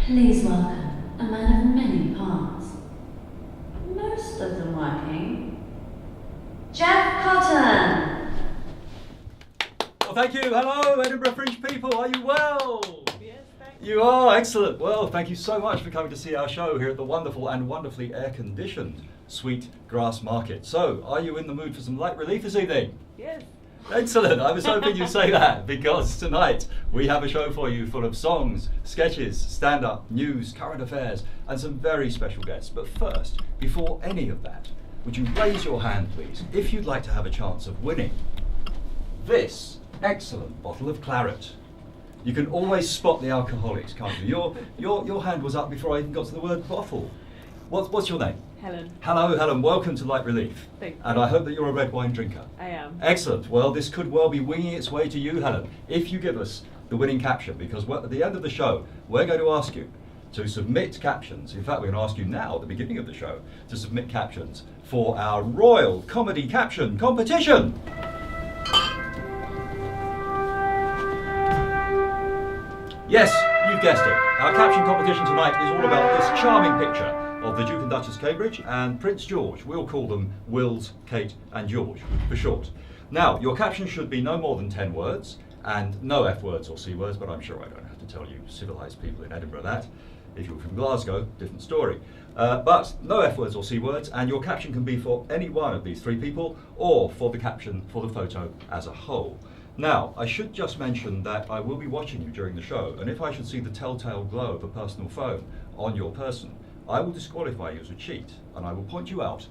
Please welcome a man of many parts. Most of them working. Geoff Cotton! Well, thank you. Hello, Edinburgh Fringe people. are you well? Yes, thank You are, excellent. Well, thank you so much for coming to see our show here at the wonderful and wonderfully air-conditioned sweet Grassmarket. So, are you in the mood for some light relief this evening? Yes. Excellent. I was hoping you'd say that, because tonight we have a show for you full of songs, sketches, stand-up, news, current affairs, and some very special guests. But first, before any of that, would you raise your hand, please, if you'd like to have a chance of winning this excellent bottle of claret. You can always spot the alcoholics, can't you? Your hand was up before I even got to the word bottle. What's your name? Helen. Hello, Helen. Welcome to Light Relief. Thank you. And I hope that you're a red wine drinker. I am. Excellent. Well, this could well be winging its way to you, Helen, if you give us the winning caption, because at the end of the show, we're going to ask you to submit captions. In fact, we're going to ask you now at the beginning of the show to submit captions for our Royal Comedy Caption Competition. Yes, you've guessed it. Our caption competition tonight is all about this charming picture of the Duke and Duchess Cambridge and Prince George. We'll call them Wills, Kate and George for short. Now, your caption should be no more than 10 words and no F words or C words, but I'm sure I don't have to tell you civilised people in Edinburgh that. If you're from Glasgow, different story. But no F words or C words, and your caption can be for any one of these three people or for the caption for the photo as a whole. Now, I should just mention that I will be watching you during the show, and if I should see the telltale glow of a personal phone on your person, I will disqualify you as a cheat, and I will point you out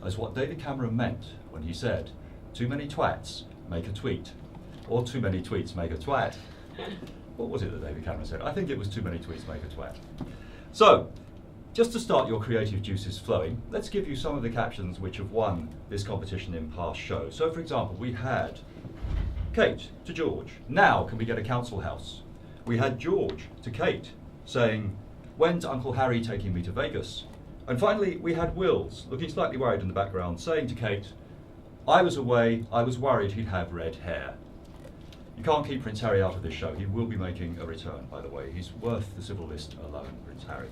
as what David Cameron meant when he said, "Too many twats make a tweet," or "Too many tweets make a twat." What was it that David Cameron said? I think it was "Too many tweets make a twat." So, just to start your creative juices flowing, let's give you some of the captions which have won this competition in past shows. So, for example, we had Kate to George, "Now can we get a council house?" We had George to Kate saying, "When's Uncle Harry taking me to Vegas?" And finally, we had Wills, looking slightly worried in the background, saying to Kate, "I was away, I was worried he'd have red hair." You can't keep Prince Harry out of this show. He will be making a return, by the way. He's worth the civil list alone, Prince Harry.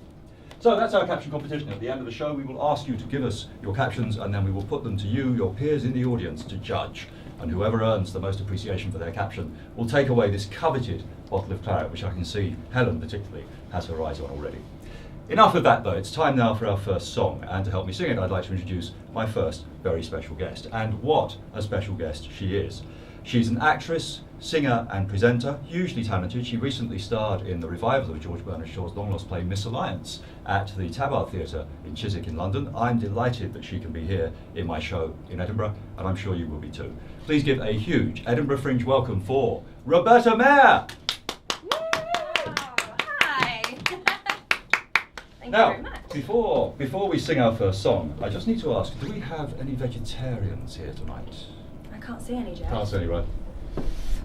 So that's our caption competition. At the end of the show, we will ask you to give us your captions, and then we will put them to you, your peers in the audience, to judge. And whoever earns the most appreciation for their caption will take away this coveted bottle of claret, which I can see Helen particularly has her eyes on already. Enough of that, though. It's time now for our first song, and to help me sing it, I'd like to introduce my first very special guest. And what a special guest she is. She's an actress, singer and presenter, hugely talented. She recently starred in the revival of George Bernard Shaw's long-lost play Miss Alliance at the Tabard Theatre in Chiswick in London. I'm delighted that she can be here in my show in Edinburgh, and I'm sure you will be too. Please give a huge Edinburgh Fringe welcome for Roberta Mair! Hi. Thank Now, you very much. before we sing our first song, I just need to ask, do we have any vegetarians here tonight? I can't see any, Geoff. Can't see any, right?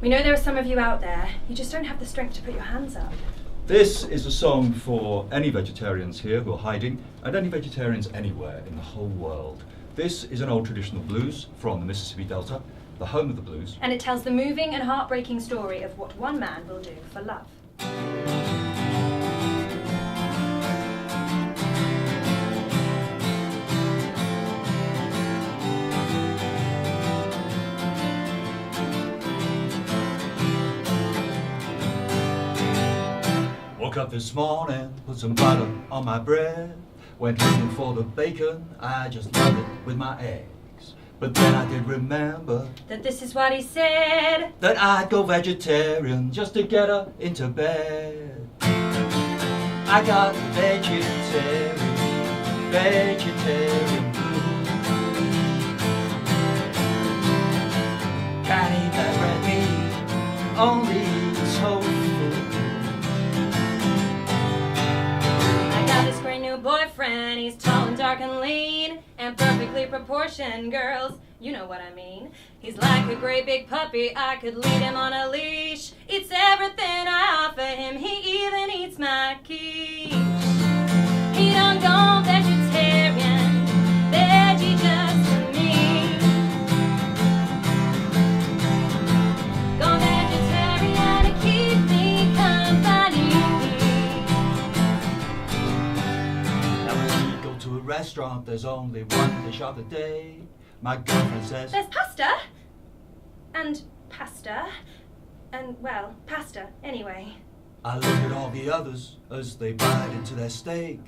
We know there are some of you out there. You just don't have the strength to put your hands up. This is a song for any vegetarians here who are hiding, and any vegetarians anywhere in the whole world. This is an old traditional blues from the Mississippi Delta, the home of the blues. And it tells the moving and heartbreaking story of what one man will do for love. Woke up this morning, put some butter on my bread. Went looking for the bacon, I just loved it with my eggs. But then I did remember That this is what he said. that I'd go vegetarian just to get her into bed. I got vegetarian blues. Can't eat that red meat, only eat tofu. I got this great new boyfriend. He's tall and dark and lean and perfectly proportioned, girls. You know what I mean. He's like a great big puppy. I could lead him on a leash. Eats everything I offer him. He even eats my quiche. He don't go vegetarian, veggie just for me. Go vegetarian to keep me company. restaurant there's only one dish of the day. My girlfriend says, There's pasta. And pasta. And, well, pasta, anyway. I look at all the others as they bite into their steak.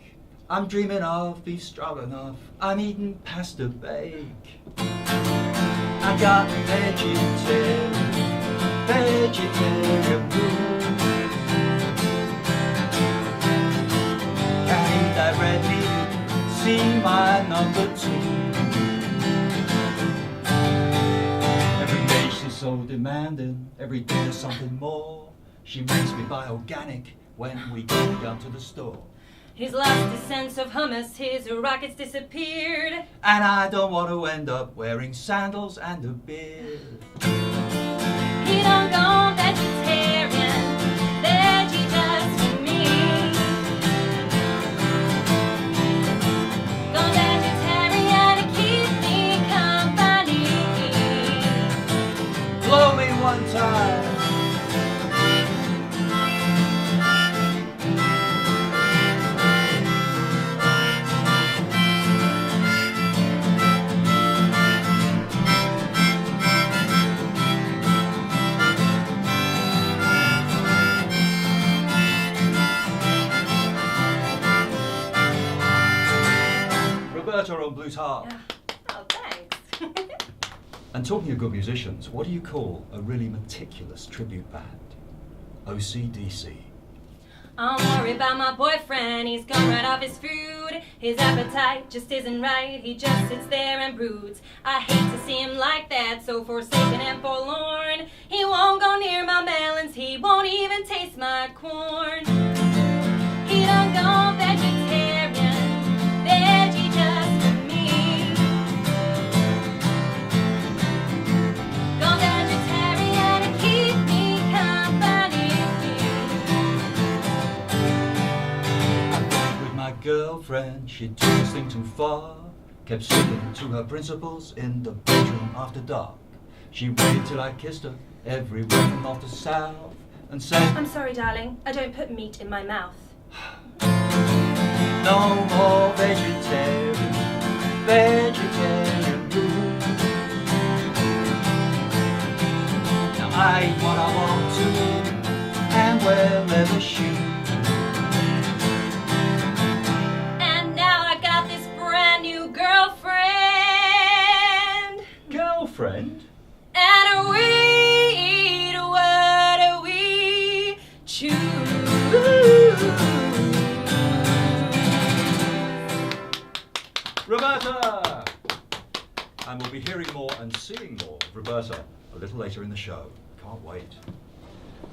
I'm dreaming of beef stroganoff. I'm eating pasta bake. I got vegetarian food. Can't eat that red meat. See my number 2. Every day she's so demanding. Every day there's something more. She makes me buy organic when we go down to the store. He's lost his sense of hummus, his rockets disappeared. And I don't want to end up wearing sandals and a beard. He don't go vegetarian, veggie just for me. Go vegetarian to keep me company. Blow me one time. Roberta on Blues Harp. Oh, thanks. And talking of good musicians, what do you call a really meticulous tribute band? OCDC. I'm worried about my boyfriend, he's gone right off his food. His appetite just isn't right, he just sits there and broods. I hate to see him like that, so forsaken and forlorn. He won't go near my melons, he won't even taste my corn. He don't go vegetarian, veggie just for me. Go vegetarian to keep me company. With my girlfriend, she took this thing too far. Kept sticking to her principles in the bedroom after dark. She waited till I kissed her everywhere from north to south and said, I'm sorry, darling, I don't put meat in my mouth. no more vegetarian food. Now I eat what I want to and wear leather shoes. And now I got this brand new girlfriend. Girlfriend? And we eat what we choose. Roberta! And we'll be hearing more and seeing more of Roberta a little later in the show. Can't wait.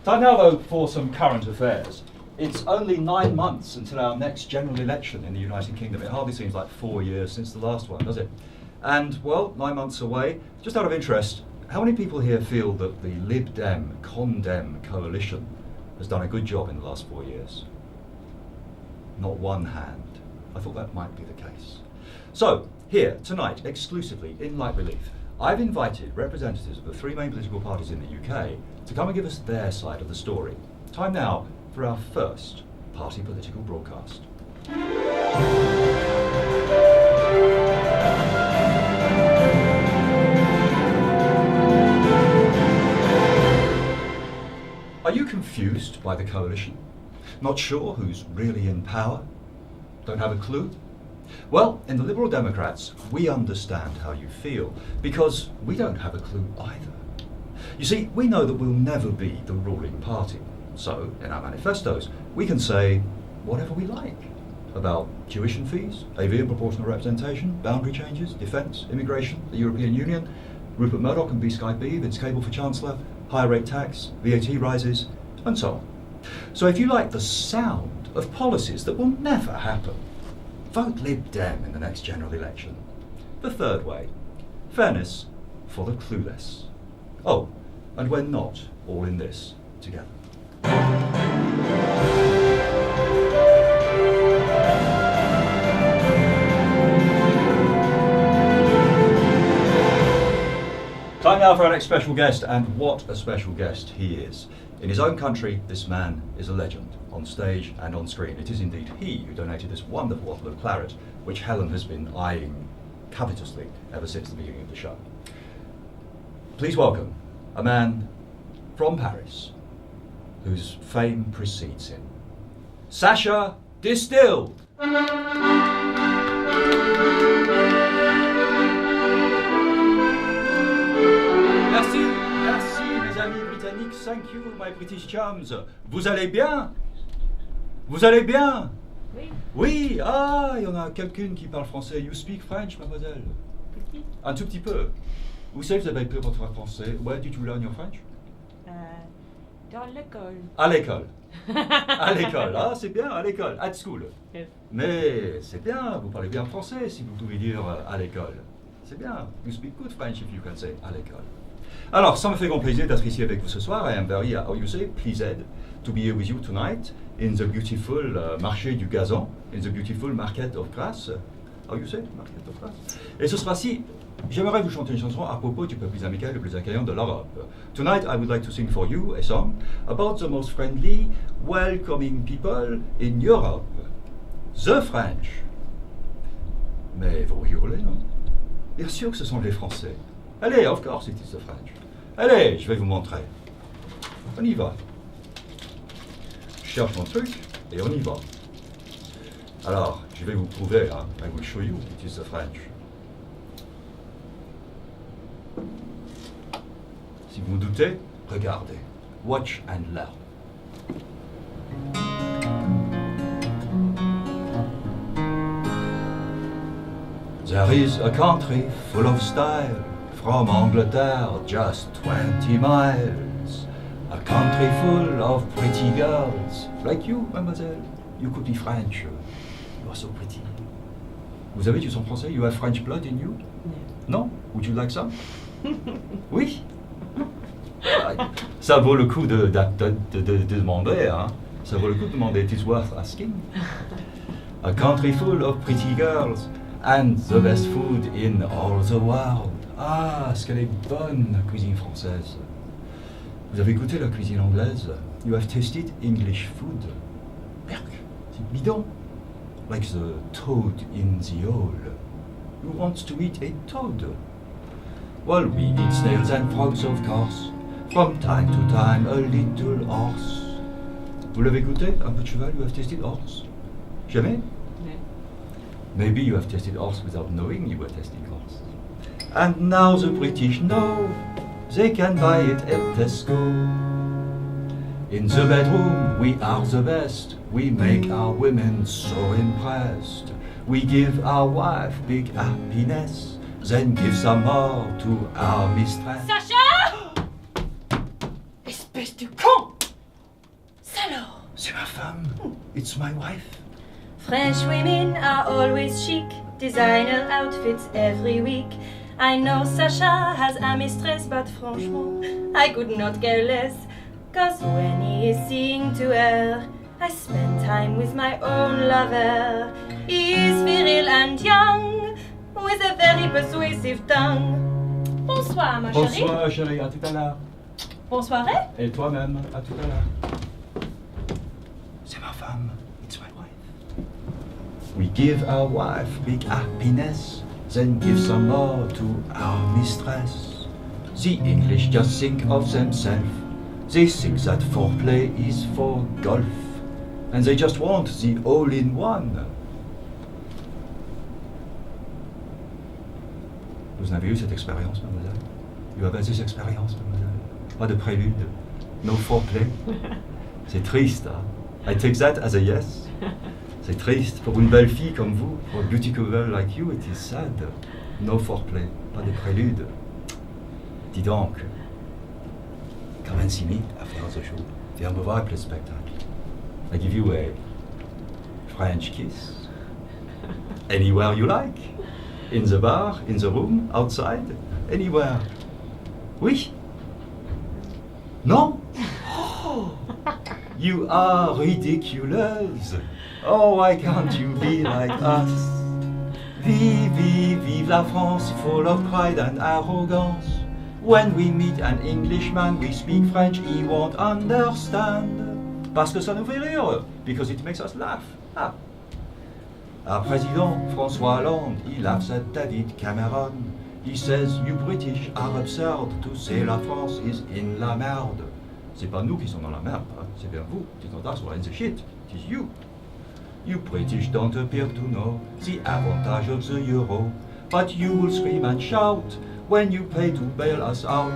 Time now, though, for some current affairs. It's only 9 months until our next general election in the United Kingdom. It hardly seems like 4 years since the last one, does it? And, well, 9 months away. Just out of interest, how many people here feel that the Lib Dem, Con Dem coalition has done a good job in the last 4 years? Not one hand. I thought that might be the case. So, here, tonight, exclusively, in Light Relief, I've invited representatives of the 3 main political parties in the UK to come and give us their side of the story. Time now for our first party political broadcast. Are you confused by the coalition? Not sure who's really in power? Don't have a clue? Well, in the Liberal Democrats, we understand how you feel, because we don't have a clue either. You see, we know that we'll never be the ruling party. So, in our manifestos, we can say whatever we like about tuition fees, AV and proportional representation, boundary changes, defence, immigration, the European Union, Rupert Murdoch and B-Sky B, Vince Cable for Chancellor, higher rate tax, VAT rises, and so on. So if you like the sound of policies that will never happen, vote Lib Dem in the next general election. The third way, fairness for the clueless. Oh, and we're not all in this together. Time now for our next special guest, and what a special guest he is. In his own country, this man is a legend, on stage and on screen. It is indeed he who donated this wonderful bottle of claret, which Helen has been eyeing covetously ever since the beginning of the show. Please welcome a man from Paris, whose fame precedes him, Sacha Distil. Merci, merci mes amis britanniques, thank you my British chums. Vous allez bien? Vous allez bien? Oui. Oui, ah, il y en a quelqu'une qui parle français. You speak French, mademoiselle? Petit. Un tout petit peu. Où c'est que vous avez appris votre français? Where did you learn your French? Dans l'école. À l'école. À l'école, ah c'est bien, à l'école, at school. Yes. Mais c'est bien, vous parlez bien français si vous pouvez dire à l'école. C'est bien, you speak good French if you can say à l'école. Alors, ça me fait grand plaisir d'être ici avec vous ce soir. I am very, how you say, pleased to be here with you tonight in the beautiful marché du gazon, in the beautiful market of Grasse. How you say, market of Grasse. Et ce sera-ci, j'aimerais vous chanter une chanson à propos du peuple amical le plus accueillant de l'Europe. Tonight, I would like to sing for you a song about the most friendly, welcoming people in Europe, the French. Mais vous hurlez, non? Bien sûr que ce sont les Français. Allez, of course it is the French. Allez, je vais vous montrer. On y va. Je cherche mon truc et on y va. Alors, je vais vous prouver, hein. I will show you it is the French. Si vous doutez, regardez. Watch and learn. There is a country full of style, from Angleterre just 20 miles. A country full of pretty girls, like you, mademoiselle. You could be French. You are so pretty. Vous avez du sang français? You have French blood in you? Non? Would you like some? Oui? Ça vaut le coup de demander, hein? Ça vaut le coup de demander. It is worth asking. A country full of pretty girls and the best food in all the world. Ah, est-ce qu'elle est bonne, la cuisine française. Vous avez goûté la cuisine anglaise? You have tasted English food. Merc, c'est bidon. Like the toad in the hole. Who wants to eat a toad? Well, we eat snails and frogs, of course. From time to time, a little horse. Vous l'avez goûté, un peu de cheval? You have tasted horse? Jamais? No. Maybe you have tasted horse without knowing you were tasting horse. And now the British know they can buy it at Tesco. In the bedroom, we are the best. We make our women so impressed. We give our wife big happiness, then give some more to our mistress. Sacha! Espèce de con! Salaud! C'est ma femme. It's my wife. French women are always chic, designer outfits every week. I know Sacha has a mistress, but franchement, I could not care less. Cause when he is seeing to her, I spend time with my own lover. He is viril and young, with a very persuasive tongue. Bonsoir, ma chérie. Bonsoir, chérie, à tout à l'heure. Bonsoir. Et toi-même, à tout à l'heure. C'est ma femme. It's my wife. We give our wife big happiness, then give some more to our mistress. The English just think of themselves. They think that foreplay is for golf. And they just want the all-in-one. Vous avez eu cette expérience, mademoiselle? You have had this experience, mademoiselle? Pas de prélude. No foreplay. C'est triste, hein? I take that as a yes. C'est triste. Pour une belle fille comme vous, for a beautiful girl like you, it is sad. No foreplay. Pas de prélude. Dis donc. Come and see me after the show. Viens me voir après le spectacle. I give you a French kiss. Anywhere you like. In the bar, in the room, outside, anywhere. Oui? Non? Oh, you are ridiculous. Oh, why can't you be like us? Vive, vive, vive la France, full of pride and arrogance. When we meet an Englishman, we speak French, he won't understand. Parce que ça nous fait rire, because it makes us laugh. Ah. Our president, François Hollande, he laughs at David Cameron. He says, you British are absurd to say la France is in la merde. C'est pas nous qui sommes dans la merde, hein? C'est bien vous. It's not us who are in the shit. It is you. You British don't appear to know the advantage of the euro, but you will scream and shout when you pay to bail us out.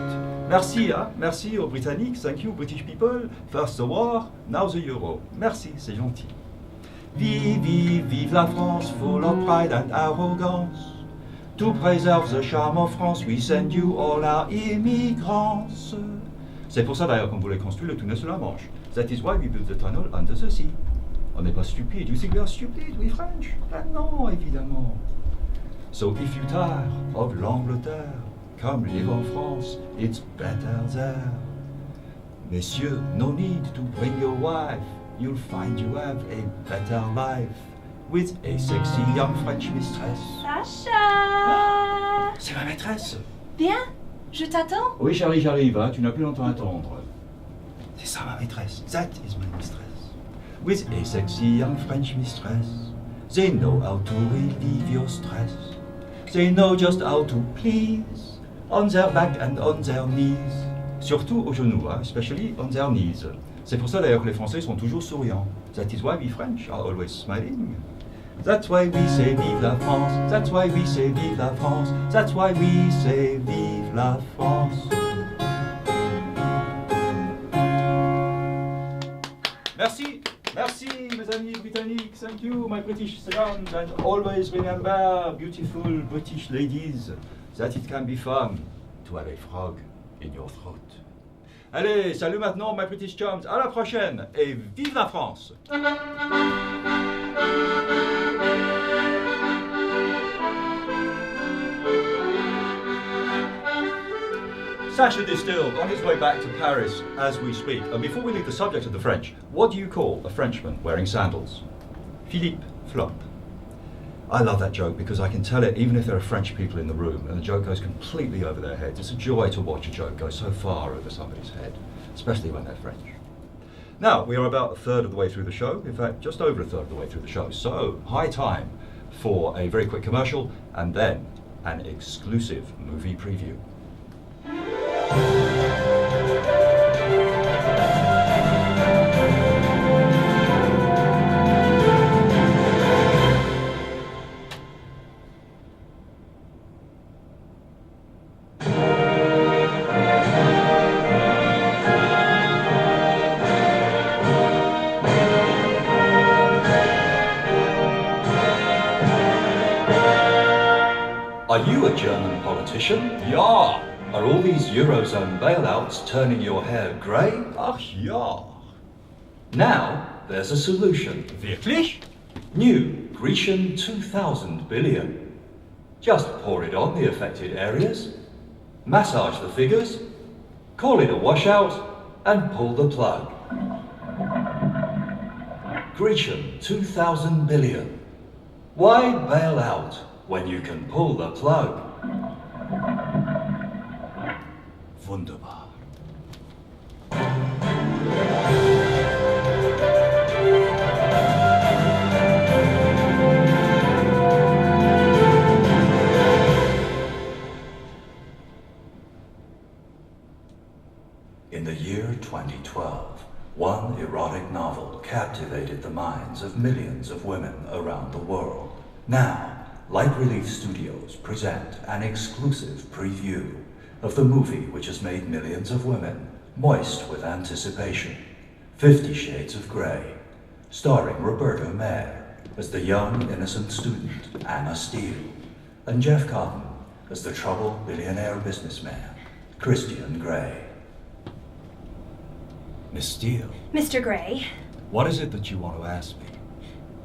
Merci, hein? Merci aux Britanniques. Thank you, British people. First the war, now the euro. Merci, c'est gentil. Vive, vive, vive la France, full of pride and arrogance. To preserve the charm of France, we send you all our immigrants. C'est pour ça d'ailleurs qu'on voulait construire le tunnel sous la Manche. That is why we built the tunnel under the sea. On n'est pas stupide. You think we are stupid, we French? Ben non, évidemment. So if you tire of l'Angleterre, come live en France, it's better there. Messieurs, no need to bring your wife. You'll find you have a better life with a sexy young French mistress. Sacha! C'est ma maîtresse. Viens, je t'attends. Oui, Charlie, j'arrive, hein, tu n'as plus longtemps à attendre. C'est ça ma maîtresse. That is my mistress. With a sexy young French mistress. They know how to relieve your stress. They know just how to please. On their back and on their knees. Surtout aux genoux, hein, especially on their knees. C'est pour ça d'ailleurs que les Français sont toujours souriants. That is why we French are always smiling. That's why we say vive la France. That's why we say vive la France. That's why we say vive la France. Merci, merci mes amis britanniques. Thank you my British friends, and always remember, beautiful British ladies, that it can be fun to have a frog in your throat. Allez, salut maintenant, my British chums, à la prochaine, et vive la France! Sacha distilled on his way back to Paris as we speak. And before we leave the subject of the French, what do you call a Frenchman wearing sandals? Philippe Flop. I love that joke because I can tell it even if there are French people in the room and the joke goes completely over their heads. It's a joy to watch a joke go so far over somebody's head, especially when they're French. Now, we are about a third of the way through the show, in fact, just over a third of the way through the show. So, high time for a very quick commercial and then an exclusive movie preview. Are you a German politician? Ja! Are all these Eurozone bailouts turning your hair grey? Ach ja! Now, there's a solution. Wirklich? New Grecian 2000 billion. Just pour it on the affected areas, massage the figures, call it a washout, and pull the plug. Grecian 2000 billion. Why bail out when you can pull the plug? Wunderbar. In the year 2012, one erotic novel captivated the minds of millions of women around the world. Now, Light Relief Studios present an exclusive preview of the movie which has made millions of women moist with anticipation, 50 Shades of Grey, starring Roberta Mair as the young, innocent student Anna Steele, and Geoff Cotton as the troubled billionaire businessman Christian Grey. Miss Steele. Mr. Grey, What is it that you want to ask me?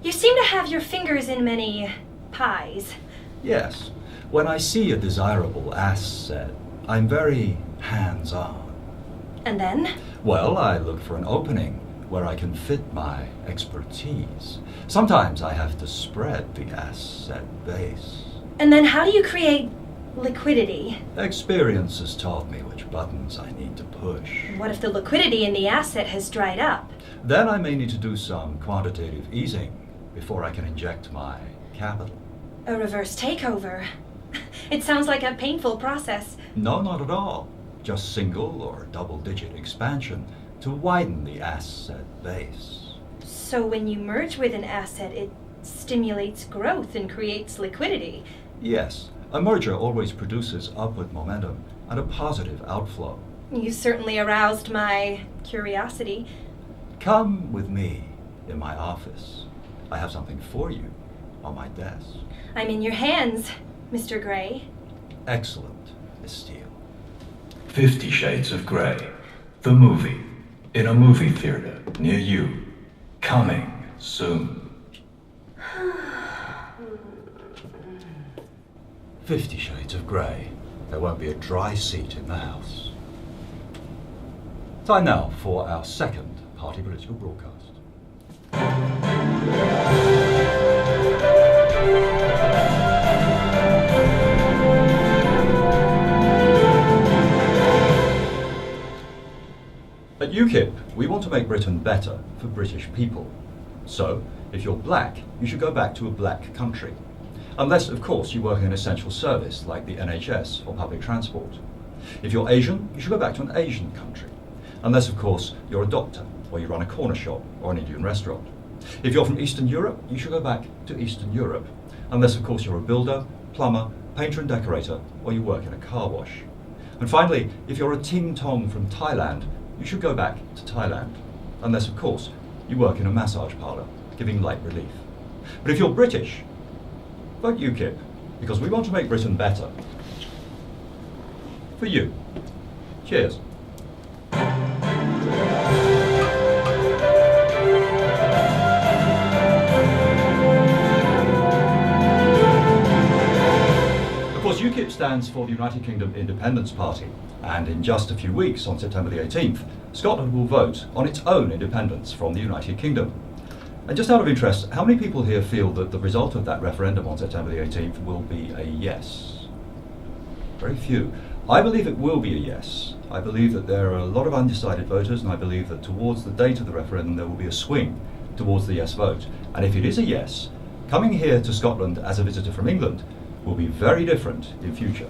you seem to have your fingers in many pies. Yes, when I see a desirable asset, I'm very hands-on. And then? Well, I look for an opening where I can fit my expertise. Sometimes I have to spread the asset base. And then how do you create Liquidity. Experience has taught me which buttons I need to push. What if the liquidity in the asset has dried up? Then I may need to do some quantitative easing before I can inject my capital. A reverse takeover. It sounds like a painful process. No, not at all. Just single or double-digit expansion to widen the asset base. So when you merge with an asset, it stimulates growth and creates liquidity. Yes, a merger always produces upward momentum and a positive outflow. You certainly aroused my curiosity. Come with me in my office. I have something for you on my desk. I'm in your hands, Mr. Gray. Excellent, Miss Steele. 50 Shades of Grey, the movie, in a movie theater near you, coming soon. 50 Shades of Grey. There won't be a dry seat in the house. Time now for our second party political broadcast. At UKIP, we want to make Britain better for British people. So, if you're black, you should go back to a black country. Unless, of course, you work in an essential service like the NHS or public transport. If you're Asian, you should go back to an Asian country. Unless, of course, you're a doctor or you run a corner shop or an Indian restaurant. If you're from Eastern Europe, you should go back to Eastern Europe. Unless, of course, you're a builder, plumber, painter and decorator, or you work in a car wash. And finally, if you're a ting tong from Thailand, you should go back to Thailand. Unless, of course, you work in a massage parlour, giving light relief. But if you're British, vote UKIP, because we want to make Britain better. For you. Cheers. Of course, UKIP stands for the United Kingdom Independence Party, and in just a few weeks, on September the 18th, Scotland will vote on its own independence from the United Kingdom. And just out of interest, how many people here feel that the result of that referendum on September the 18th will be a yes? Very few. I believe it will be a yes. I believe that there are a lot of undecided voters, and I believe that towards the date of the referendum there will be a swing towards the yes vote. And if it is a yes, coming here to Scotland as a visitor from England will be very different in future.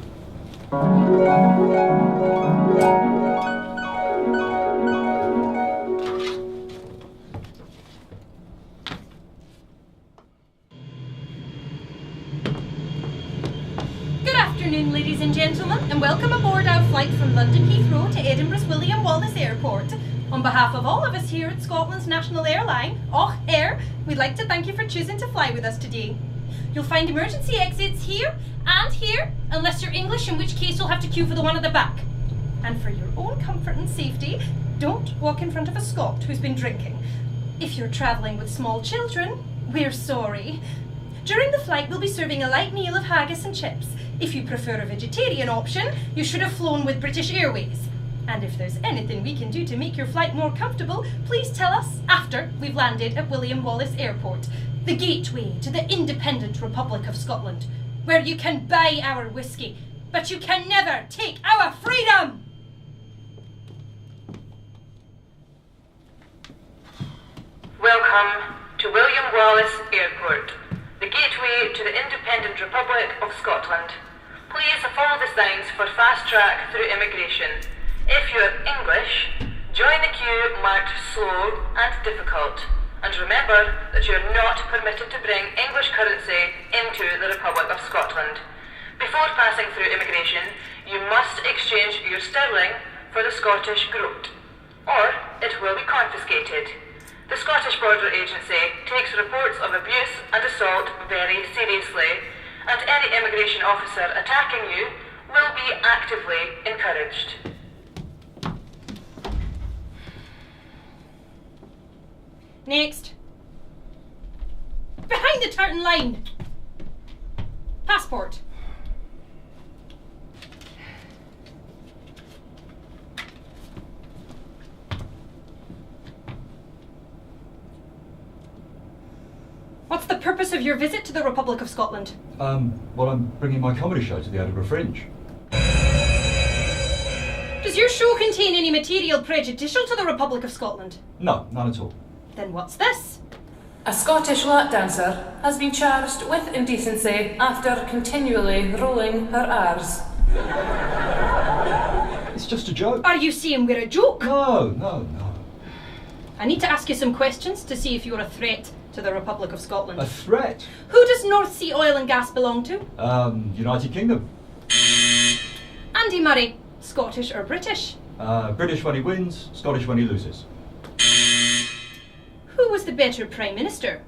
Ladies and gentlemen, and welcome aboard our flight from London Heathrow to Edinburgh's William Wallace Airport. On behalf of all of us here at Scotland's national airline, Och Air, we'd like to thank you for choosing to fly with us today. You'll find emergency exits here and here, unless you're English, in which case you'll have to queue for the one at the back. And for your own comfort and safety, don't walk in front of a Scot who's been drinking. If you're travelling with small children, we're sorry. During the flight, we'll be serving a light meal of haggis and chips. If you prefer a vegetarian option, you should have flown with British Airways. And if there's anything we can do to make your flight more comfortable, please tell us after we've landed at William Wallace Airport, the gateway to the independent Republic of Scotland, where you can buy our whiskey, but you can never take our freedom! Welcome to William Wallace Airport, the gateway to the independent Republic of Scotland. Please follow the signs for fast track through immigration. If you're English, join the queue marked slow and difficult. And remember that you're not permitted to bring English currency into the Republic of Scotland. Before passing through immigration, you must exchange your sterling for the Scottish groat, or it will be confiscated. The Scottish Border Agency takes reports of abuse and assault very seriously, and any immigration officer attacking you will be actively encouraged. Next. Behind the tartan line. Passport. What's the purpose of your visit to the Republic of Scotland? Well, I'm bringing my comedy show to the Edinburgh Fringe. Does your show contain any material prejudicial to the Republic of Scotland? No, none at all. Then what's this? A Scottish lap dancer has been charged with indecency after continually rolling her R's. It's just a joke. Are you saying we're a joke? No. I need to ask you some questions to see if you're a threat to the Republic of Scotland. A threat? Who does North Sea Oil and Gas belong to? United Kingdom. Andy Murray, Scottish or British? British when he wins, Scottish when he loses. Who was the better Prime Minister?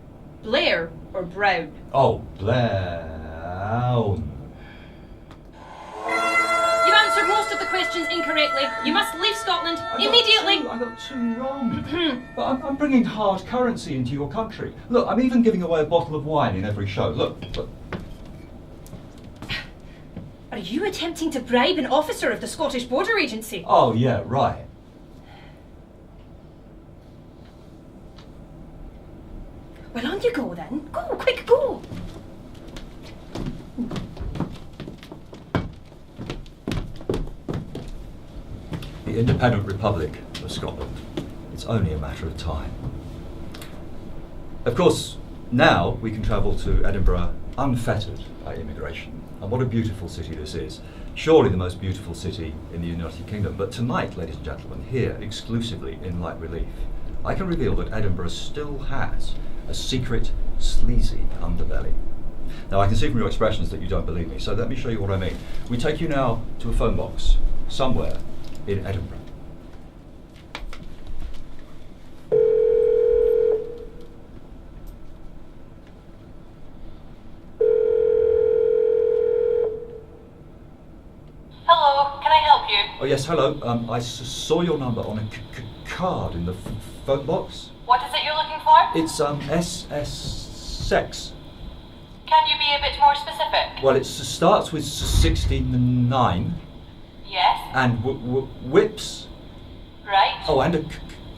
Blair or Brown? Oh, Brown. You answered most of the questions incorrectly. You must leave Scotland immediately. I got two wrong. But I'm bringing hard currency into your country. Look, I'm even giving away a bottle of wine in every show. Look. Are you attempting to bribe an officer of the Scottish Border Agency? Oh, yeah, right. Well, on you go then. Go, quick, go. The independent Republic of Scotland. It's only a matter of time. Of course, now we can travel to Edinburgh unfettered by immigration. And what a beautiful city this is. Surely the most beautiful city in the United Kingdom. But tonight, ladies and gentlemen, here exclusively in light relief, I can reveal that Edinburgh still has a secret, sleazy underbelly. Now, I can see from your expressions that you don't believe me, so let me show you what I mean. We take you now to a phone box somewhere in Edinburgh. Hello, can I help you? Oh yes, hello. I saw your number on a card in the phone box. What is it you're looking for? It's SS sex. Can you be a bit more specific? Well, it starts with 69 Yes. and whips. Right. Oh, and a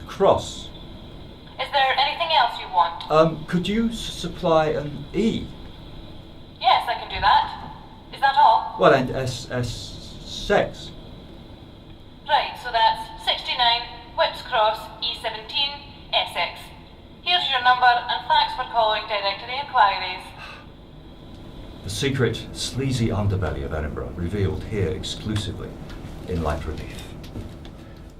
cross. Is there anything else you want? Could you supply an E? Yes, I can do that. Is that all? Well, and SS sex. Right, so that's 69, Whips Cross, E17, Essex. Here's your number and thanks for calling Directory Inquiries. The secret, sleazy underbelly of Edinburgh, revealed here exclusively in light relief.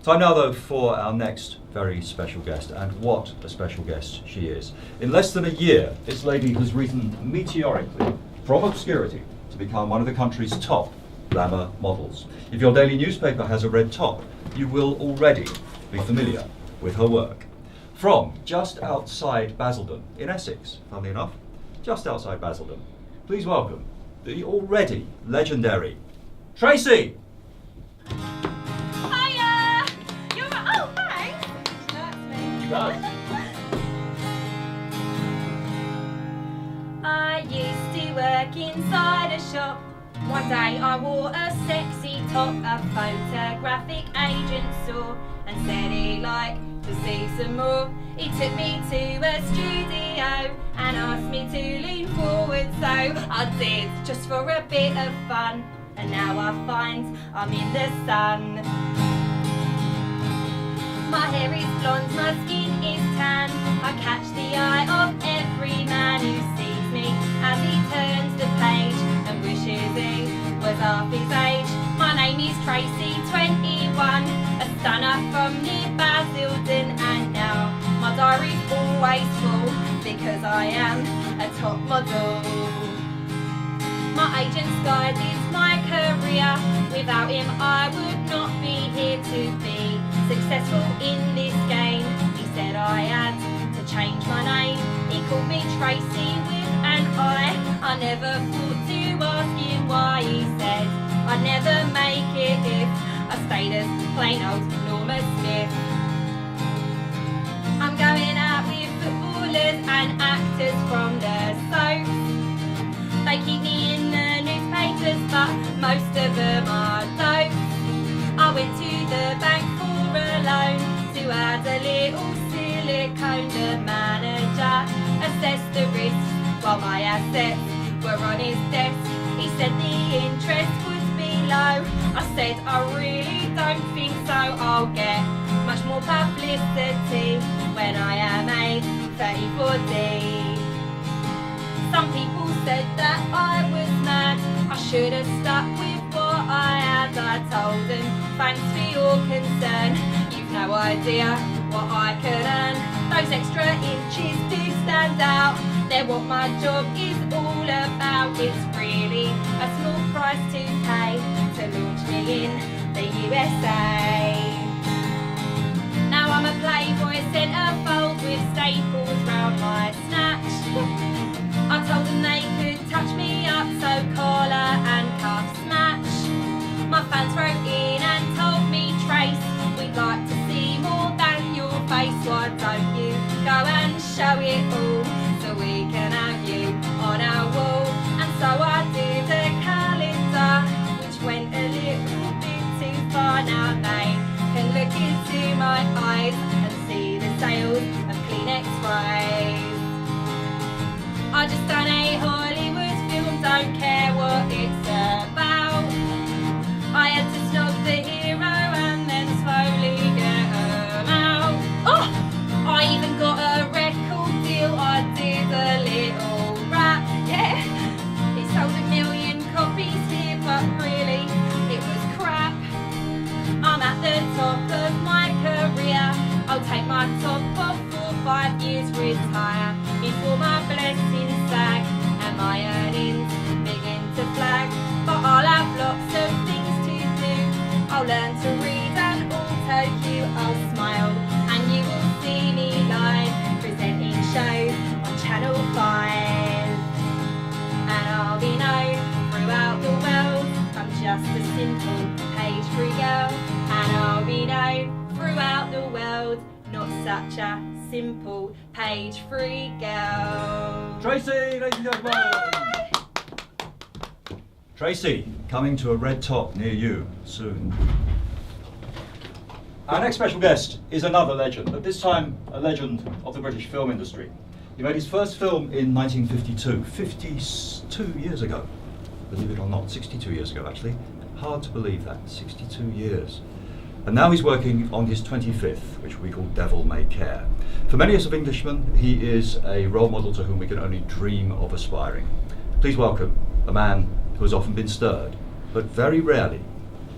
Time now, though, for our next very special guest, and what a special guest she is. In less than a year, this lady has risen meteorically from obscurity to become one of the country's top glamour models. If your daily newspaper has a red top, you will already be familiar with her work. From just outside Basildon, in Essex, funnily enough, just outside Basildon, please welcome the already legendary Tracy! Hiya! You're oh, thanks. That's me. You guys. I used to work inside a shop. One day I wore a sexy top. A photographic agent saw and said he'd like to see some more. He took me to a studio and asked me to lean forward, so I did, just for a bit of fun. And now I find I'm in the sun. My hair is blonde, my skin is tan. I catch the eye of every man who sees me as he turns the page and wishes he was half his age. My name is Tracy, 21, a stunner from near Basildon, and now my diary's always full because I am a top model. My agent's guided my career. Without him I would not be here to be successful in this game. He said I had to change my name. He called me Tracy with an I never thought to ask him why. He said I'd never make it if I stayed as plain old Norma Smith. I'm going out with footballers and actors from the soaps. They keep me in the newspapers, but most of them are dopes. I went to the bank for a loan to add a little silicone. The manager assessed the risk my assets were on his desk. He said the interest would be low. I said I really don't think so. I'll get much more publicity when I am a 34D. Some people said that I was mad. I should have stuck with what I had. I told them, thanks for your concern. You've no idea what I could earn. Those extra inches do stand out. They're what my job is all about. It's really a small price to pay to launch me in the USA. Now I'm a Playboy centerfold with staples round my snatch. I told them they could touch me up, so collar and cuffs match. My fans wrote in and told me, Trace, we'd like to see more than your face. Why don't you go and show it all, so we can have you on our wall? And so I did a calendar, which went a little bit too far. Now they can look into my eyes and see the sales of Kleenex wipes. I just done a Hollywood film, don't care what it's about. I had to snog the hero and then slowly get him out. Oh! I even got a record deal, I did a little rap, yeah. It sold 1 million copies here, but really, it was crap. I'm at the top of my career. I'll take my top off for 5 years, retire before my blessings sag and my earnings begin to flag. But I'll have lots of things to do. I'll learn to read and auto cue. I'll smile and you will see me live presenting shows on Channel 5. And I'll be known throughout the world. I'm just a simple page free girl. And I'll be known throughout the world. Not such a simple page free girl. Tracy, ladies and gentlemen! Tracy, coming to a red top near you soon. Our next special guest is another legend, but this time a legend of the British film industry. He made his first film in 1952, 52 years ago. Believe it or not, 62 years ago actually. Hard to believe that, 62 years. And now he's working on his 25th, which we call Devil May Care. For many of us Englishmen, he is a role model to whom we can only dream of aspiring. Please welcome a man who has often been stirred, but very rarely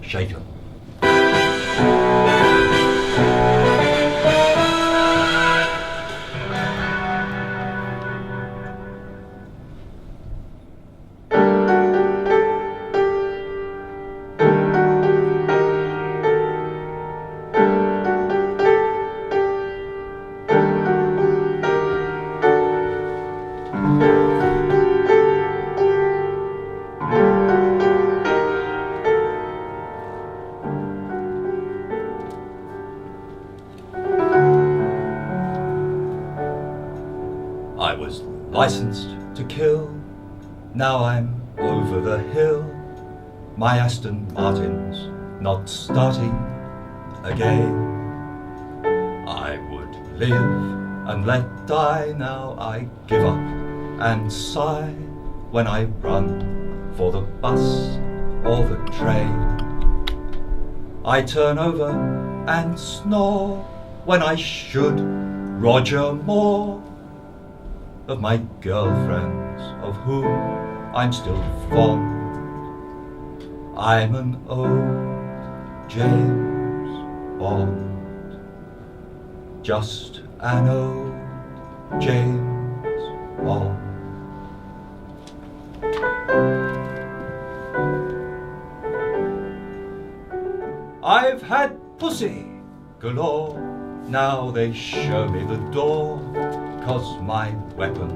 shaken. I was licensed to kill, now I'm over the hill. My Aston Martin's not starting again. I would live and let die, now I give up and sigh when I run for the bus or the train. I turn over and snore when I should Roger Moore of my girlfriends, of whom I'm still fond. I'm an old James Bond, just an old James Bond. I've had pussy galore, now they show me the door, 'cause my weapon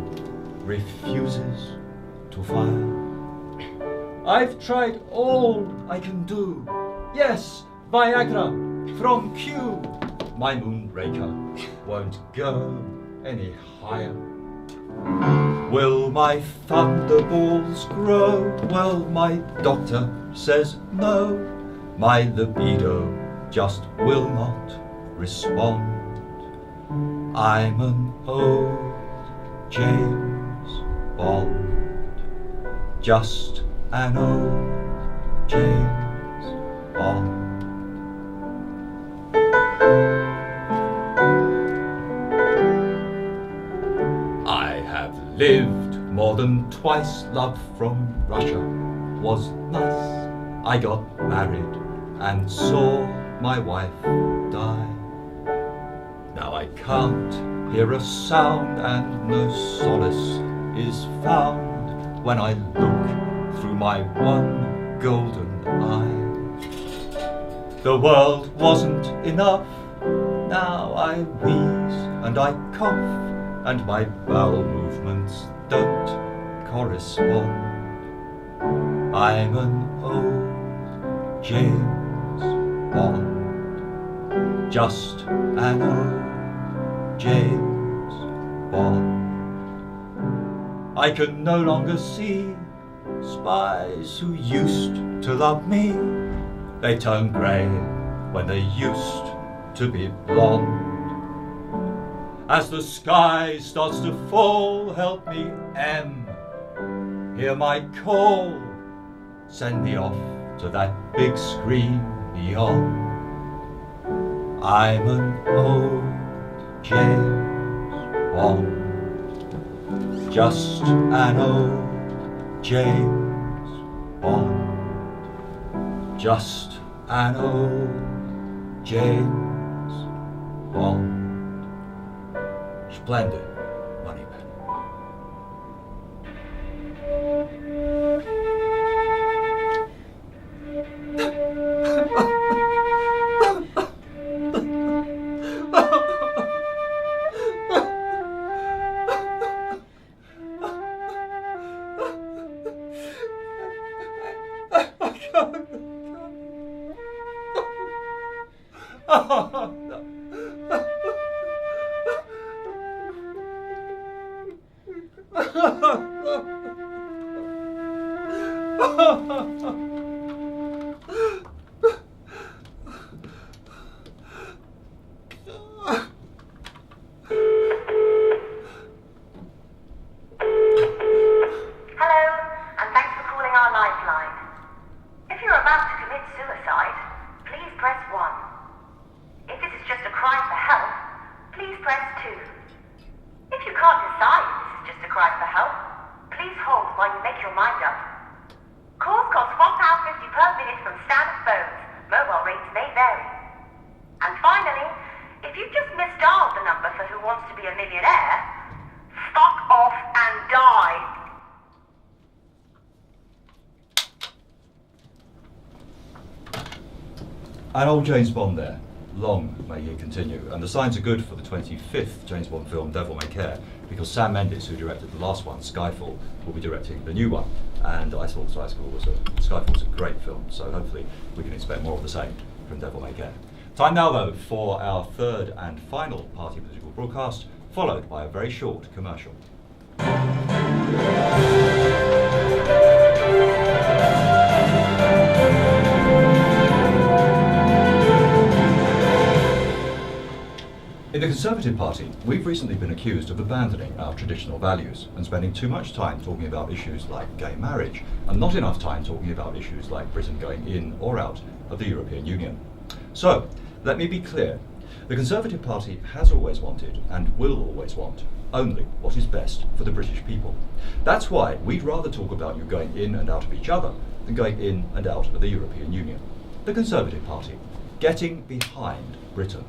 refuses to fire. I've tried all I can do, yes, Viagra from Q. My moonraker won't go any higher. Will my thunderballs grow? Well, my doctor says no. My libido just will not respond. I'm an old James Bond. Just an old James Bond. I have lived more than twice. Love from Russia was nice. I got married and saw my wife die. Now I can't hear a sound, and no solace is found when I look through my one golden eye. The world wasn't enough. Now I wheeze and I cough, and my bowel movements don't correspond. I'm an old James Bond, just an old James Bond. I can no longer see spies who used to love me. They turn grey when they used to be blonde. As the sky starts to fall, help me, M. Hear my call. Send me off to that big screen beyond. I'm an old James Bond, just an old James Bond, just an old James Bond. Splendid, Moneypenny. An old James Bond there. Long may he continue. And the signs are good for the 25th James Bond film, Devil May Care, because Sam Mendes, who directed the last one, Skyfall, will be directing the new one. And I thought Skyfall was a great film, so hopefully we can expect more of the same from Devil May Care. Time now, though, for our third and final party political broadcast, followed by a very short commercial. In the Conservative Party, we've recently been accused of abandoning our traditional values and spending too much time talking about issues like gay marriage and not enough time talking about issues like Britain going in or out of the European Union. So, let me be clear. The Conservative Party has always wanted and will always want only what is best for the British people. That's why we'd rather talk about you going in and out of each other than going in and out of the European Union. The Conservative Party, getting behind Britain.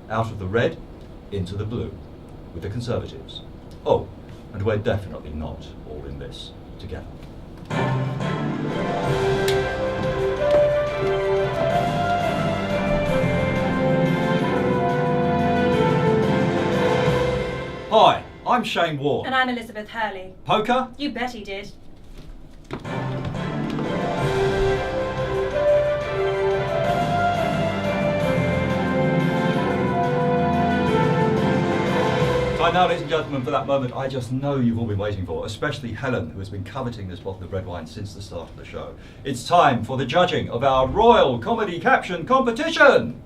Out of the red, into the blue, with the Conservatives. Oh, and we're definitely not all in this together. Hi, I'm Shane Ward. And I'm Elizabeth Hurley. Poker? You bet he did. Time now, ladies and gentlemen, for that moment I just know you've all been waiting for, especially Helen, who has been coveting this bottle of red wine since the start of the show. It's time for the judging of our Royal Comedy Caption Competition!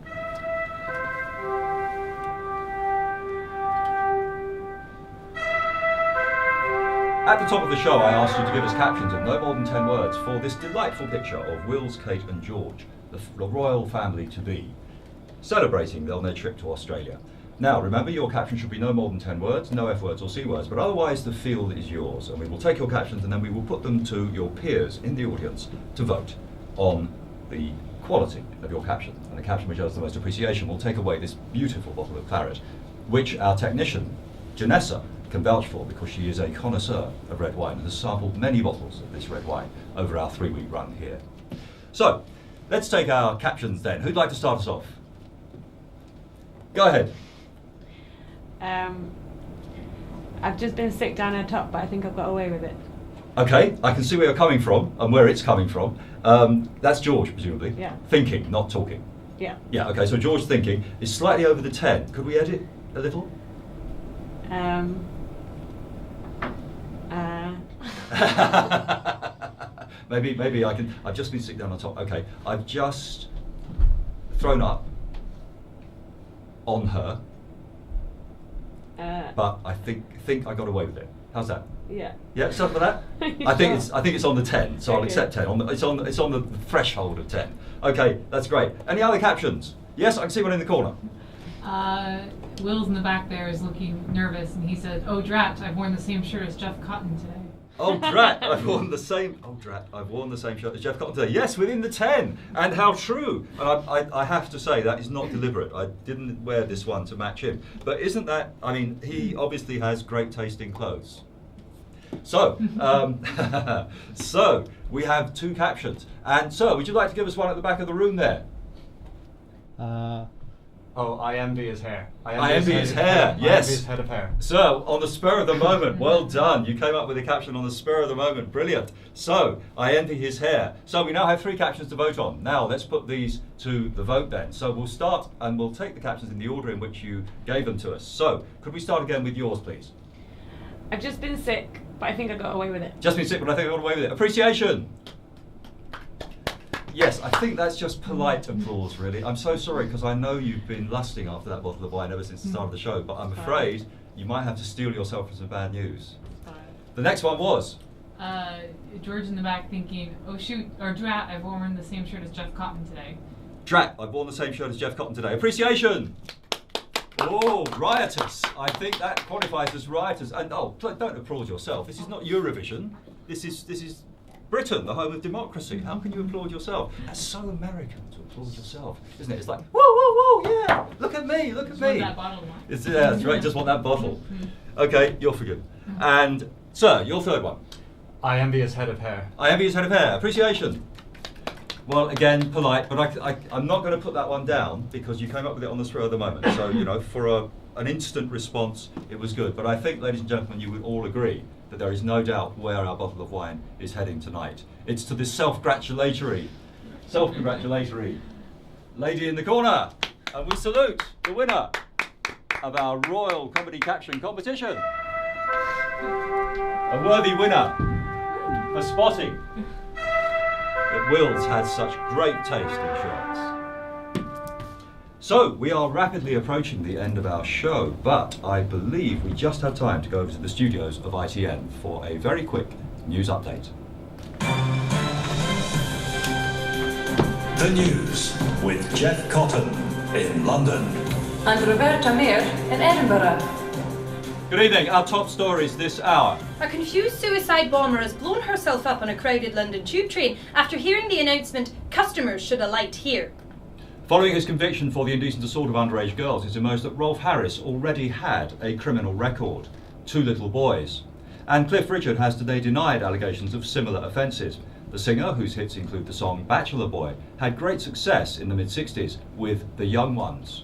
At the top of the show, I asked you to give us captions of no more than 10 words for this delightful picture of Wills, Kate and George, the royal family to be, celebrating on their trip to Australia. Now, remember, your caption should be no more than 10 words, no F words or C words, but otherwise the field is yours, and we will take your captions and then we will put them to your peers in the audience to vote on the quality of your caption. And the caption which has the most appreciation will take away this beautiful bottle of claret, which our technician, Janessa, can vouch for because she is a connoisseur of red wine and has sampled many bottles of this red wine over our 3-week run here. So, let's take our captions then. Who'd like to start us off? Go ahead. I've just been sick down her top, but I think I've got away with it. Okay, I can see where you're coming from and where it's coming from. That's George, presumably. Yeah. Thinking, not talking. Yeah. Yeah, okay, so George thinking is slightly over the 10. Could we edit a little? Maybe I can. I've just been sick down on top. Okay, I've just thrown up on her, but I think I got away with it. How's that? Yeah. Yeah, something for that. I think it's on the 10, so I'll Okay. accept 10. It's on the threshold of 10. Okay, that's great. Any other captions? Yes, I can see one in the corner. Will's in the back there is looking nervous, and he said, "Oh drat, I've worn the same shirt as Geoff Cotton today." Oh drat, I've worn the same. Oh drat, I've worn the same shirt as Geoff Cotton today. Yes, within the 10, and how true. And I have to say that is not deliberate. I didn't wear this one to match him. But isn't that? I mean, he obviously has great taste in clothes. So, so we have 2 captions. And sir, would you like to give us one at the back of the room there? I envy his hair. I envy his hair, I yes. envy his head of hair. So, on the spur of the moment, well done. You came up with a caption on the spur of the moment. Brilliant. So, I envy his hair. So, we now have 3 captions to vote on. Now, let's put these to the vote then. So, we'll start and we'll take the captions in the order in which you gave them to us. So, could we start again with yours, please? I've just been sick, but I think I got away with it. Just been sick, but I think I got away with it. Appreciation. Yes, I think that's just polite applause, really. I'm so sorry because I know you've been lusting after that bottle of wine ever since the start of the show, but I'm afraid you might have to steel yourself for some bad news. The next one was? George in the back thinking, "Oh shoot, or drat, I've worn the same shirt as Geoff Cotton today." Drat, I've worn the same shirt as Geoff Cotton today. Appreciation! Oh, riotous. I think that qualifies as riotous. And don't applaud yourself. This is not Eurovision. This is Britain, the home of democracy. How can you applaud yourself? That's so American to applaud yourself, isn't it? It's like, whoa, whoa, whoa, yeah, look at me, look at Just me. want that bottle of wine. Yeah, that's right, just want that bottle. Okay, you're forgiven. And, sir, your third one. I envy his head of hair. I envy his head of hair. Appreciation. Well, again, polite, but I'm not going to put that one down because you came up with it on the spur of the moment. So, you know, for an instant response, it was good. But I think, ladies and gentlemen, you would all agree that there is no doubt where our bottle of wine is heading tonight. It's to this self-congratulatory lady in the corner. And we salute the winner of our Royal Comedy Caption competition. A worthy winner for spotting that Wills had such great taste in shirts. So, we are rapidly approaching the end of our show, but I believe we just have time to go over to the studios of ITN for a very quick news update. The news with Geoff Cotton in London. And Roberta Mair in Edinburgh. Good evening, our top stories this hour. A confused suicide bomber has blown herself up on a crowded London tube train after hearing the announcement, "Customers should alight here." Following his conviction for the indecent assault of underage girls, it's emerged that Rolf Harris already had a criminal record, 2 little boys. And Cliff Richard has today denied allegations of similar offences. The singer, whose hits include the song Bachelor Boy, had great success in the mid-60s with The Young Ones.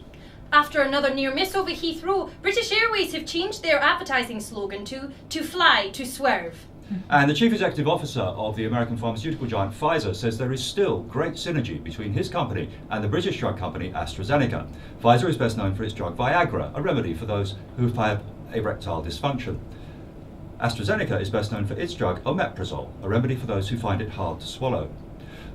After another near miss over Heathrow, British Airways have changed their advertising slogan to fly, to swerve. And the Chief Executive Officer of the American pharmaceutical giant Pfizer says there is still great synergy between his company and the British drug company AstraZeneca. Pfizer is best known for its drug Viagra, a remedy for those who have erectile dysfunction. AstraZeneca is best known for its drug omeprazole, a remedy for those who find it hard to swallow.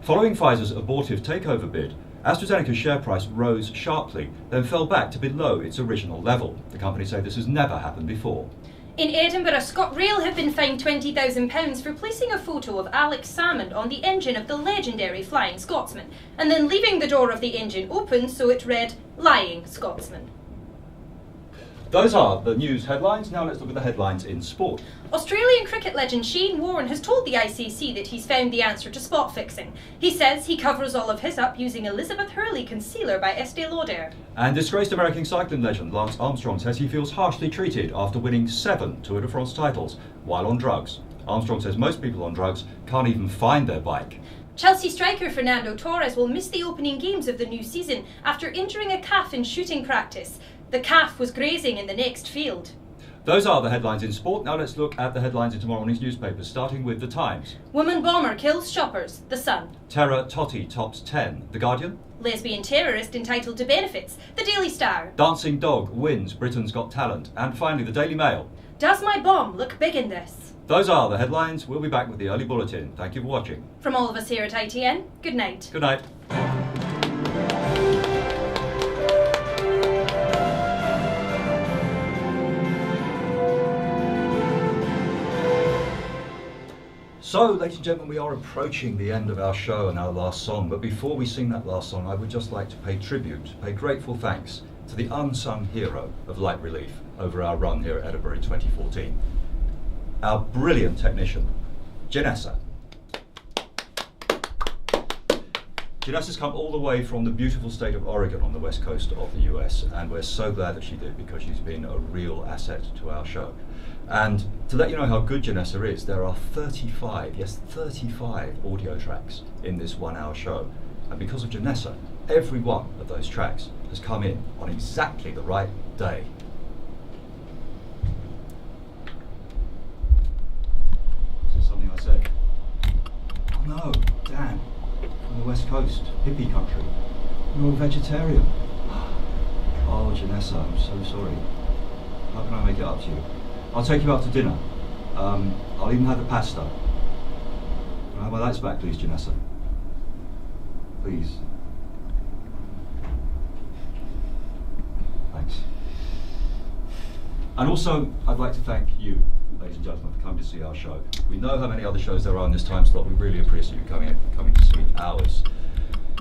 Following Pfizer's abortive takeover bid, AstraZeneca's share price rose sharply, then fell back to below its original level. The company say this has never happened before. In Edinburgh, ScotRail have been fined £20,000 for placing a photo of Alex Salmond on the engine of the legendary Flying Scotsman, and then leaving the door of the engine open so it read, Lying Scotsman. Those are the news headlines. Now let's look at the headlines in sport. Australian cricket legend Shane Warne has told the ICC that he's found the answer to spot fixing. He says he covers all of his up using Elizabeth Hurley concealer by Estee Lauder. And disgraced American cycling legend Lance Armstrong says he feels harshly treated after winning 7 Tour de France titles while on drugs. Armstrong says most people on drugs can't even find their bike. Chelsea striker Fernando Torres will miss the opening games of the new season after injuring a calf in shooting practice. The calf was grazing in the next field. Those are the headlines in sport. Now let's look at the headlines in tomorrow morning's newspapers, starting with The Times. Woman bomber kills shoppers, The Sun. Terror Totti tops 10, The Guardian. Lesbian terrorist entitled to benefits, The Daily Star. Dancing Dog wins Britain's Got Talent. And finally, The Daily Mail. Does my bomb look big in this? Those are the headlines. We'll be back with the early bulletin. Thank you for watching. From all of us here at ITN, good night. Good night. So, ladies and gentlemen, we are approaching the end of our show and our last song. But before we sing that last song, I would just like to pay tribute, pay grateful thanks to the unsung hero of Light Relief over our run here at Edinburgh in 2014. Our brilliant technician, Janessa. Janessa's come all the way from the beautiful state of Oregon on the west coast of the US, and we're so glad that she did because she's been a real asset to our show. And to let you know how good Janessa is, there are 35 audio tracks in this 1 hour show. And because of Janessa, every one of those tracks has come in on exactly the right day. Is this something I said? Oh no, damn. From the west coast, hippie country. You're a vegetarian. Oh, Janessa, I'm so sorry. How can I make it up to you? I'll take you out to dinner. I'll even have the pasta. Can I have my lights back, please, Janessa? Please. Thanks. And also, I'd like to thank you, ladies and gentlemen, for coming to see our show. We know how many other shows there are in this time slot. We really appreciate you coming to see ours.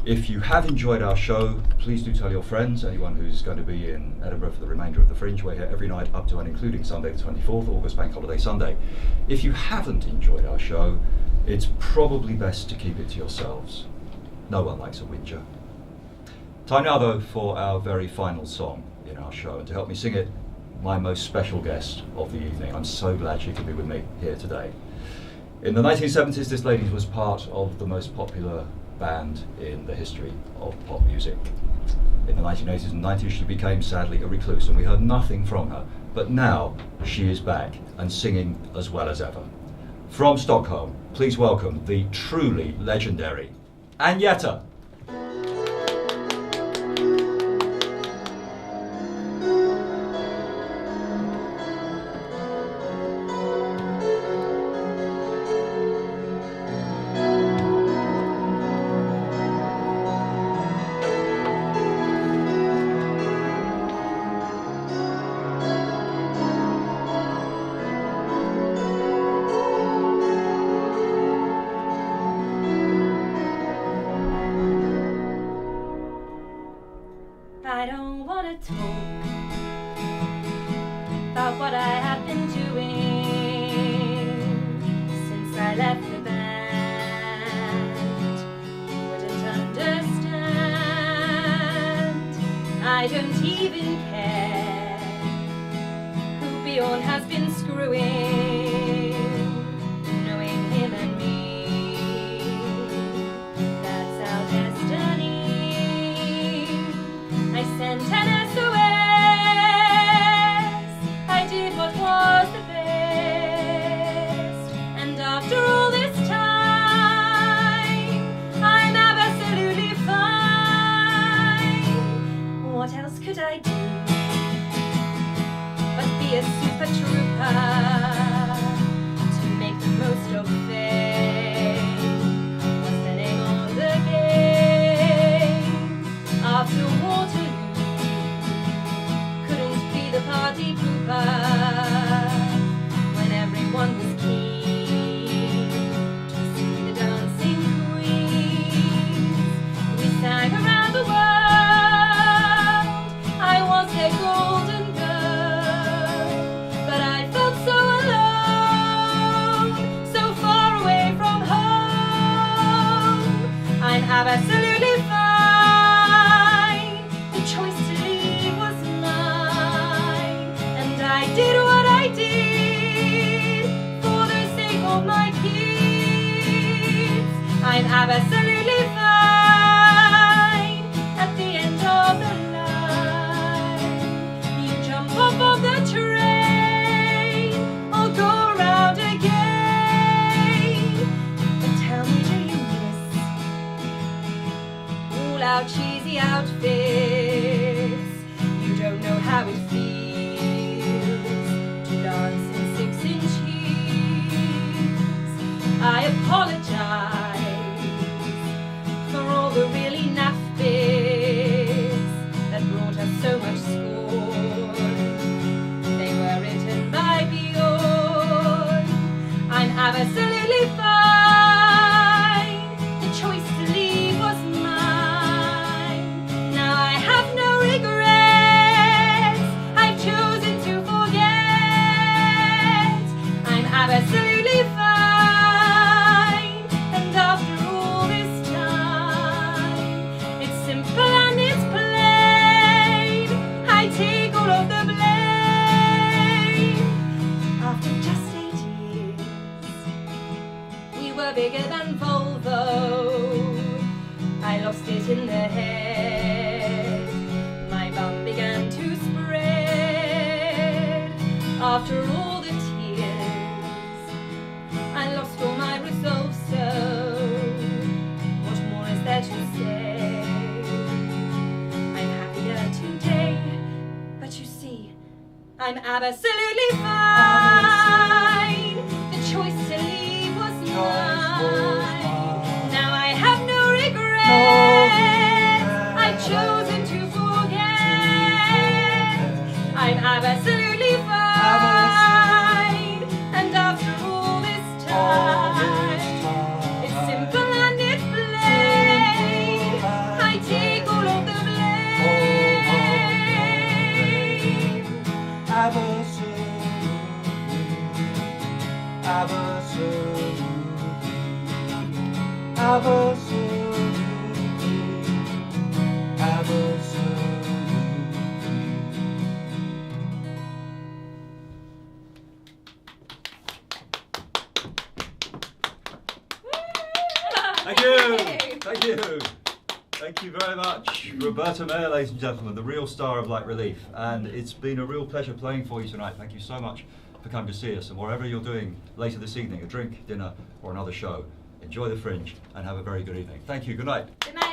If you have enjoyed our show, please do tell your friends, anyone who's going to be in Edinburgh for the remainder of the Fringe. We're here every night up to and including Sunday the 24th, August Bank Holiday Sunday. If you haven't enjoyed our show, it's probably best to keep it to yourselves. No one likes a whinger. Time now, though, for our very final song in our show, and to help me sing it, my most special guest of the evening. I'm so glad she could be with me here today. In the 1970s, this lady was part of the most popular band in the history of pop music. In the 1980s and 90s, she became sadly a recluse, and we heard nothing from her. But now she is back and singing as well as ever. From Stockholm, please welcome the truly legendary Agneta. I don't want to talk about what I have been doing since I left the band. You wouldn't understand. I don't even care who Bjorn has been screwing, knowing him and me. That's our destiny. I sent an SOS. I did what was the best. And after all this time, I'm absolutely fine. What else could I do but be a super trooper? absolutely fine at the end of the line. You jump off of the train or go round again. But tell me, do you miss all our cheesy outfits? You don't know how it feels to dance in 6-inch heels. I apologize for all the really naff bits that brought us so much scorn. They were written by Bjorn. I'm absolutely fine. The choice to leave was mine. Now I have no regrets. I've chosen to forget. I'm absolutely fine. And after all this time, it's simple and it's plain. I take all of the blame. After just 8 years, we were bigger than Volvo. I lost it in the head. My bum began to spread. After all the tears, I lost all my resolve, so what more is there to say? I'm happier today, but you see, I'm absolutely fine. The choice to leave was mine. Now I have no regrets. I've chosen to forget. I'm absolutely fine. And after all this time, it's simple and it's plain. I take all of the blame. Thank you. Thank you. Thank you very much. Roberta Mair, ladies and gentlemen, the real star of Light Relief. And it's been a real pleasure playing for you tonight. Thank you so much for coming to see us. And wherever you're doing later this evening, a drink, dinner, or another show, enjoy the Fringe and have a very good evening. Thank you. Good night. Good night.